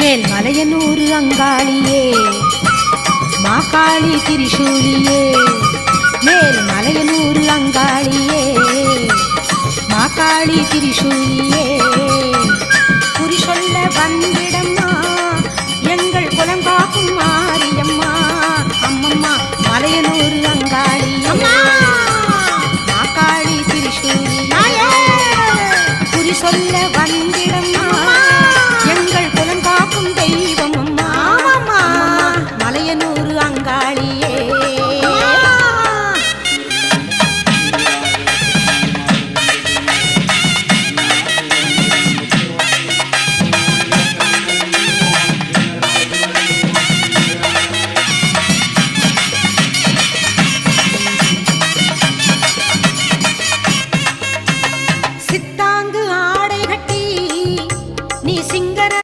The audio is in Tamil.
மேல் மலையனூர் அங்காளியே மாகாளி திரிசூலியே மேல் மலையனூர் அங்காளியே மாகாளி திரிசூலியே குறி சொல்ல வந்திடம்மா எங்கள் குலங்காக்கும் மாரியம்மா அம்மம்மா மலையனூர் அங்காளியே மாகாளி திரிசூலியே குறி சொல்ல வந்திடம்மா